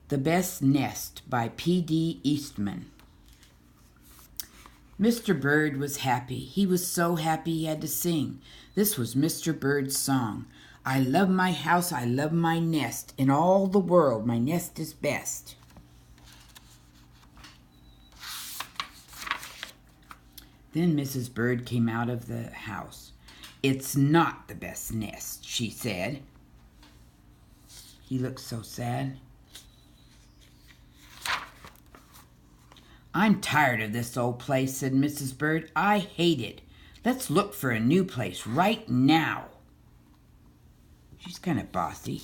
The Best Nest by P.D. Eastman. Mr. Bird was happy. He was so happy he had to sing. This was Mr. Bird's song. I love my house, I love my nest. In all the world, my nest is best. Then Mrs. Bird came out of the house. It's not the best nest, she said. He looked so sad. I'm tired of this old place, said Mrs. Bird. I hate it. Let's look for a new place right now. She's kind of bossy.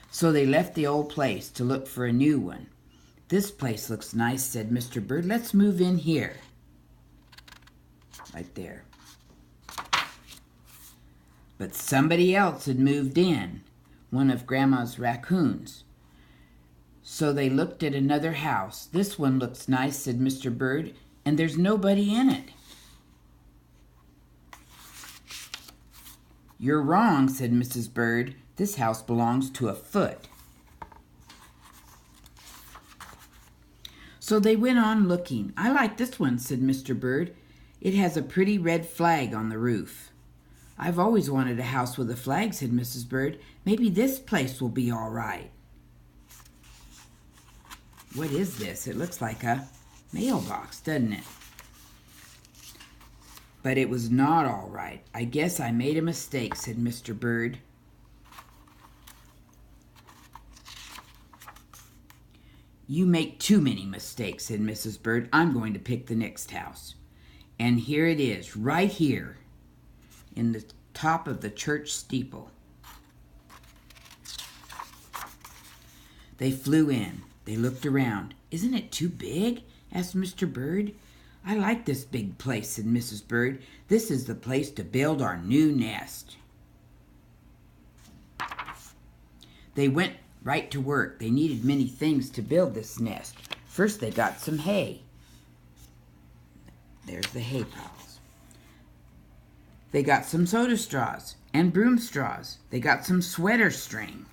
So they left the old place to look for a new one. This place looks nice, said Mr. Bird. Let's move in here. Right there. But somebody else had moved in, one of Grandma's raccoons. So they looked at another house. This one looks nice, said Mr. Bird, and there's nobody in it. You're wrong, said Mrs. Bird. This house belongs to a foot. So they went on looking. I like this one, said Mr. Bird. It has a pretty red flag on the roof. I've always wanted a house with a flag, said Mrs. Bird. Maybe this place will be all right. What is this? It looks like a mailbox, doesn't it? But it was not all right. I guess I made a mistake, said Mr. Bird. You make too many mistakes, said Mrs. Bird. I'm going to pick the next house. And here it is, right here, in the top of the church steeple. They flew in. They looked around. Isn't it too big? Asked Mr. Bird. I like this big place, said Mrs. Bird. This is the place to build our new nest. They went right to work. They needed many things to build this nest. First, they got some hay. There's the hay piles. They got some soda straws and broom straws. They got some sweater string.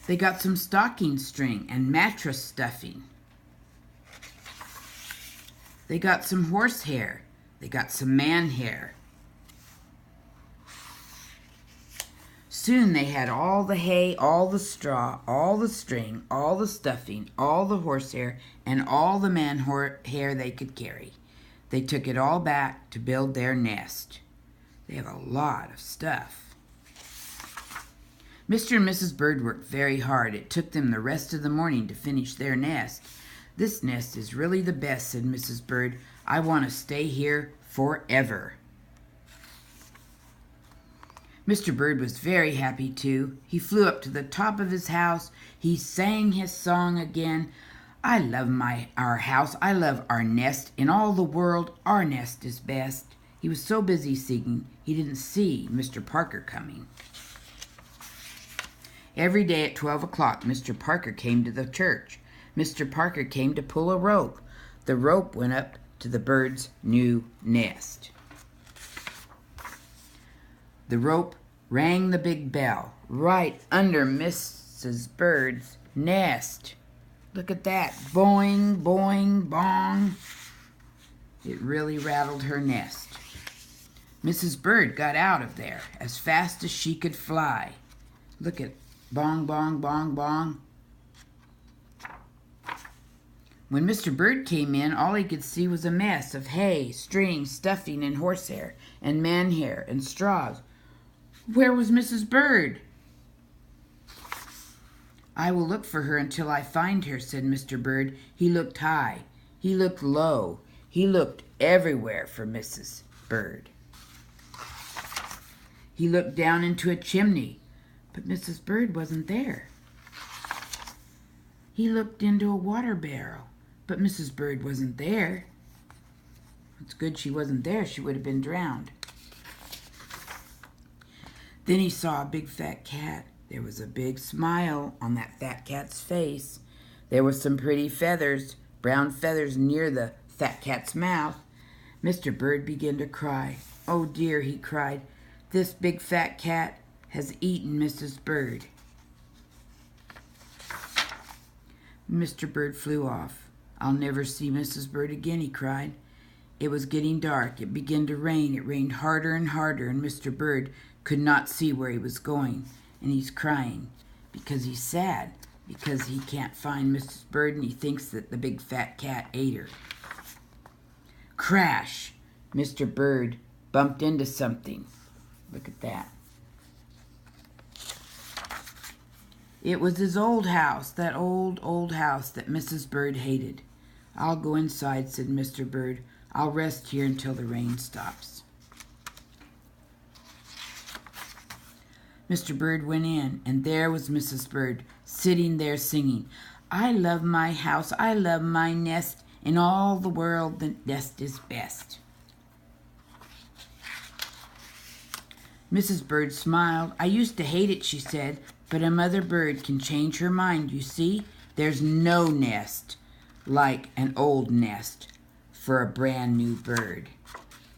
They got some stocking string and mattress stuffing. They got some horse hair. They got some man hair. Soon they had all the hay, all the straw, all the string, all the stuffing, all the horsehair, and all the man hair they could carry. They took it all back to build their nest. They have a lot of stuff. Mr. and Mrs. Bird worked very hard. It took them the rest of the morning to finish their nest. This nest is really the best, said Mrs. Bird. I want to stay here forever. Mr. Bird was very happy, too. He flew up to the top of his house. He sang his song again. I love our house. I love our nest. In all the world, our nest is best. He was so busy singing, he didn't see Mr. Parker coming. Every day at 12 o'clock, Mr. Parker came to the church. Mr. Parker came to pull a rope. The rope went up to the bird's new nest. The rope rang the big bell right under Mrs. Bird's nest. Look at that. Boing, boing, bong. It really rattled her nest. Mrs. Bird got out of there as fast as she could fly. Look at bong, bong, bong, bong. When Mr. Bird came in, all he could see was a mess of hay, string, stuffing, and horsehair, and man hair, and straws. Where was Mrs. Bird? I will look for her until I find her, said Mr. Bird. He looked high. He looked low. He looked everywhere for Mrs. Bird. He looked down into a chimney, but Mrs. Bird wasn't there. He looked into a water barrel, but Mrs. Bird wasn't there. It's good she wasn't there. She would have been drowned. Then he saw a big fat cat. There was a big smile on that fat cat's face. There were some pretty feathers, brown feathers near the fat cat's mouth. Mr. Bird began to cry. Oh dear, he cried. This big fat cat has eaten Mrs. Bird. Mr. Bird flew off. I'll never see Mrs. Bird again, he cried. It was getting dark. It began to rain. It rained harder and harder, and Mr. Bird could not see where he was going. And he's crying because he's sad, because he can't find Mrs. Bird, and he thinks that the big fat cat ate her. Crash! Mr. Bird bumped into something. Look at that. It was his old house, that old house that Mrs. Bird hated. I'll go inside, said Mr. Bird. I'll rest here until the rain stops. Mr. Bird went in, and there was Mrs. Bird, sitting there singing, I love my house, I love my nest, in all the world the nest is best. Mrs. Bird smiled. I used to hate it, she said, but a mother bird can change her mind, you see. There's no nest like an old nest for a brand new bird.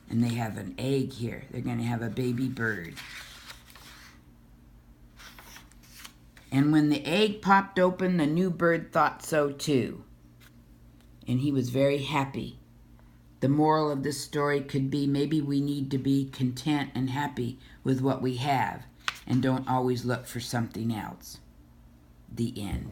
And they have an egg here. They're going to have a baby bird. And when the egg popped open, the new bird thought so too. And he was very happy. The moral of this story could be maybe we need to be content and happy with what we have and don't always look for something else. The end.